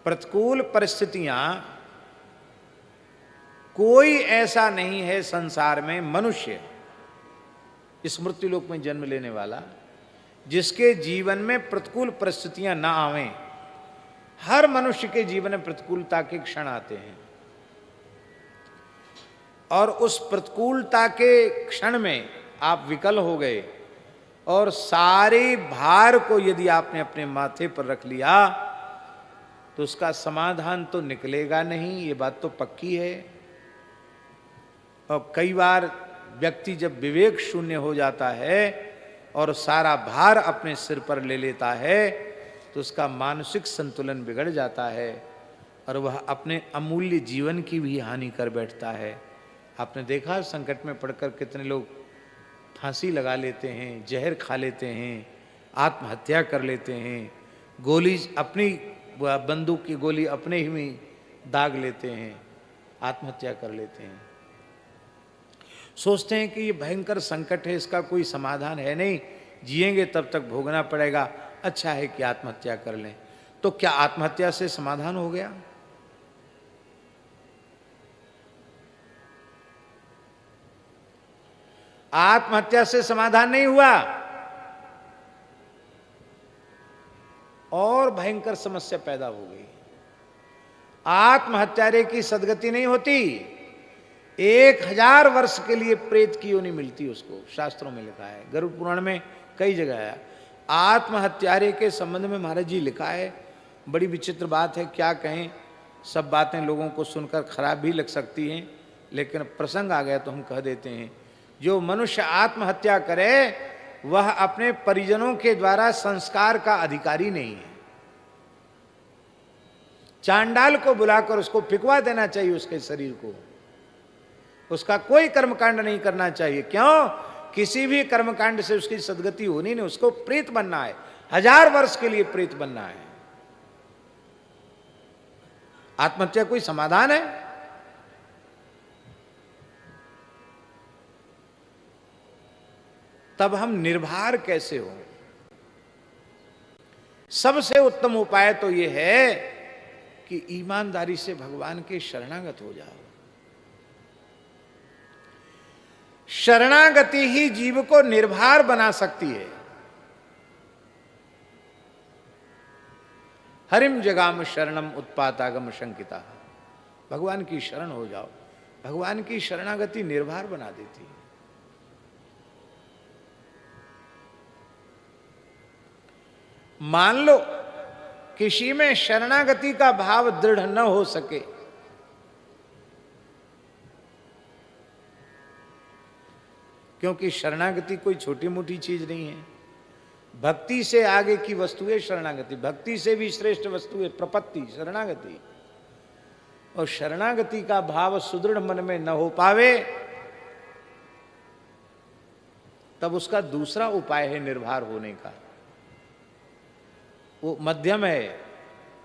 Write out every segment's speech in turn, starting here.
प्रतिकूल परिस्थितियां, कोई ऐसा नहीं है संसार में मनुष्य इस मृत्युलोक में जन्म लेने वाला जिसके जीवन में प्रतिकूल परिस्थितियां ना आवें। हर मनुष्य के जीवन में प्रतिकूलता के क्षण आते हैं और उस प्रतिकूलता के क्षण में आप विकल हो गए और सारे भार को यदि आपने अपने माथे पर रख लिया तो उसका समाधान तो निकलेगा नहीं, ये बात तो पक्की है। और कई बार व्यक्ति जब विवेक शून्य हो जाता है और सारा भार अपने सिर पर ले लेता है तो उसका मानसिक संतुलन बिगड़ जाता है और वह अपने अमूल्य जीवन की भी हानि कर बैठता है। आपने देखा संकट में पड़कर कितने लोग फांसी लगा लेते हैं, जहर खा लेते हैं, आत्महत्या कर लेते हैं, गोली अपनी बंदूक की गोली अपने ही में दाग लेते हैं, आत्महत्या कर लेते हैं। सोचते हैं कि ये भयंकर संकट है, इसका कोई समाधान है नहीं, जिएंगे तब तक भोगना पड़ेगा, अच्छा है कि आत्महत्या कर लें। तो क्या आत्महत्या से समाधान हो गया? आत्महत्या से समाधान नहीं हुआ और भयंकर समस्या पैदा हो गई। आत्महत्यारे की सदगति नहीं होती, 1000 वर्ष के लिए प्रेत की योनि मिलती उसको, शास्त्रों में लिखा है, गरुड़ पुराण में कई जगह है। आत्महत्यारे के संबंध में महाराज जी लिखा है, बड़ी विचित्र बात है, क्या कहें। सब बातें लोगों को सुनकर खराब भी लग सकती हैं, लेकिन प्रसंग आ गया तो हम कह देते हैं। जो मनुष्य आत्महत्या करे वह अपने परिजनों के द्वारा संस्कार का अधिकारी नहीं है। चांडाल को बुलाकर उसको फिकवा देना चाहिए, उसके शरीर को, उसका कोई कर्मकांड नहीं करना चाहिए। क्यों? किसी भी कर्मकांड से उसकी सदगति होनी नहीं, उसको प्रेत बनना है, 1000 वर्ष के लिए प्रेत बनना है। आत्महत्या कोई समाधान है? तब हम निर्भर कैसे हो? सबसे उत्तम उपाय तो यह है कि ईमानदारी से भगवान के शरणागत हो जाओ। शरणागति ही जीव को निर्भर बना सकती है। हरिम जगाम शरणम उत्पातागम शंकिता, भगवान की शरण हो जाओ। भगवान की शरणागति निर्भर बना देती है। मान लो किसी में शरणागति का भाव दृढ़ न हो सके, क्योंकि शरणागति कोई छोटी मोटी चीज नहीं है। भक्ति से आगे की वस्तु है शरणागति, भक्ति से भी श्रेष्ठ वस्तु है प्रपत्ति, शरणागति। और शरणागति का भाव सुदृढ़ मन में न हो पावे तब उसका दूसरा उपाय है निर्भर होने का। वो मध्यम है,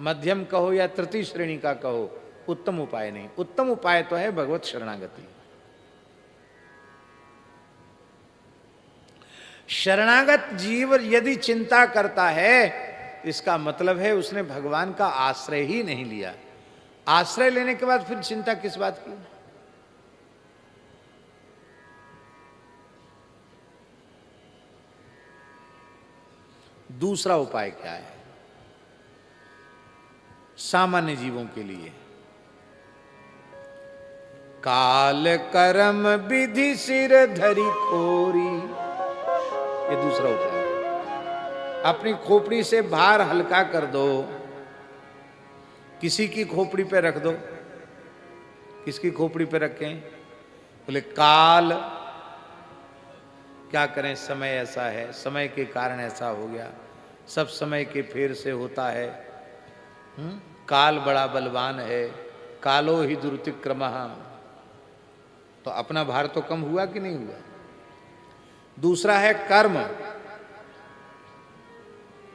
मध्यम कहो या तृतीय श्रेणी का कहो, उत्तम उपाय नहीं। उत्तम उपाय तो है भगवत शरणागति। शरणागत जीव यदि चिंता करता है, इसका मतलब है उसने भगवान का आश्रय ही नहीं लिया। आश्रय लेने के बाद फिर चिंता किस बात की? दूसरा उपाय क्या है सामान्य जीवों के लिए? काल कर्म विधि सिर धरी खोरी, ये दूसरा उपाय है। अपनी खोपड़ी से भार हल्का कर दो, किसी की खोपड़ी पे रख दो। किसकी खोपड़ी पे रखें? बोले काल, क्या करें, समय ऐसा है, समय के कारण ऐसा हो गया, सब समय के फेर से होता है। काल बड़ा बलवान है, कालो ही दुर्तिक्रमः। तो अपना भार तो कम हुआ कि नहीं हुआ? दूसरा है कर्म।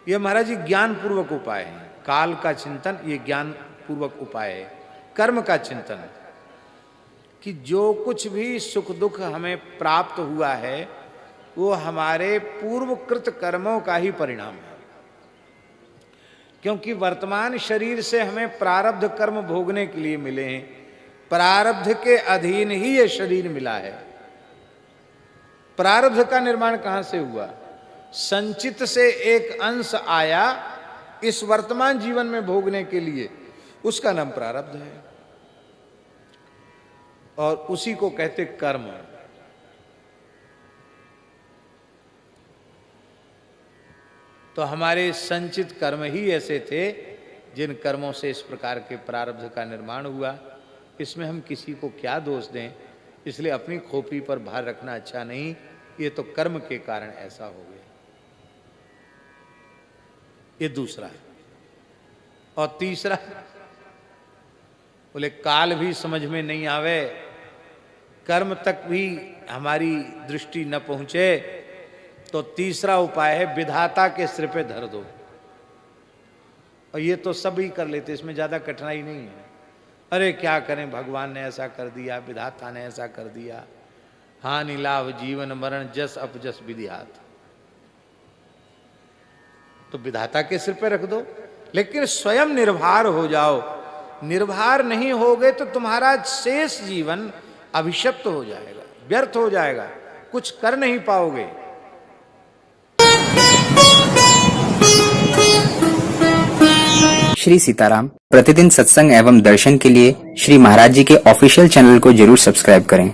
ये महाराज जी ज्ञान पूर्वक उपाय है। काल का चिंतन ये ज्ञान पूर्वक उपाय है। कर्म का चिंतन कि जो कुछ भी सुख दुख हमें प्राप्त हुआ है वो हमारे पूर्वकृत कर्मों का ही परिणाम है। क्योंकि वर्तमान शरीर से हमें प्रारब्ध कर्म भोगने के लिए मिले हैं, प्रारब्ध के अधीन ही ये शरीर मिला है। प्रारब्ध का निर्माण कहां से हुआ? संचित से एक अंश आया इस वर्तमान जीवन में भोगने के लिए, उसका नाम प्रारब्ध है और उसी को कहते कर्म। तो हमारे संचित कर्म ही ऐसे थे जिन कर्मों से इस प्रकार के प्रारब्ध का निर्माण हुआ। इसमें हम किसी को क्या दोष दें, इसलिए अपनी खोपड़ी पर भार रखना अच्छा नहीं। ये तो कर्म के कारण ऐसा हो गया। ये दूसरा है। और तीसरा, बोले काल भी समझ में नहीं आवे, कर्म तक भी हमारी दृष्टि न पहुंचे, तो तीसरा उपाय है विधाता के सिर पे धर दो। और ये तो सभी कर लेते, इसमें ज्यादा कठिनाई नहीं है। अरे क्या करें, भगवान ने ऐसा कर दिया, विधाता ने ऐसा कर दिया, हानि लाभ जीवन मरण जस अपजस विधिहात। तो विधाता के सिर पे रख दो, लेकिन स्वयं निर्भर हो जाओ। निर्भर नहीं होगे तो तुम्हारा शेष जीवन अभिशप्त हो जाएगा, व्यर्थ हो जाएगा, कुछ कर नहीं पाओगे। श्री सीताराम प्रतिदिन सत्संग एवं दर्शन के लिए श्री महाराज जी के ऑफिशियल चैनल को जरूर सब्सक्राइब करें।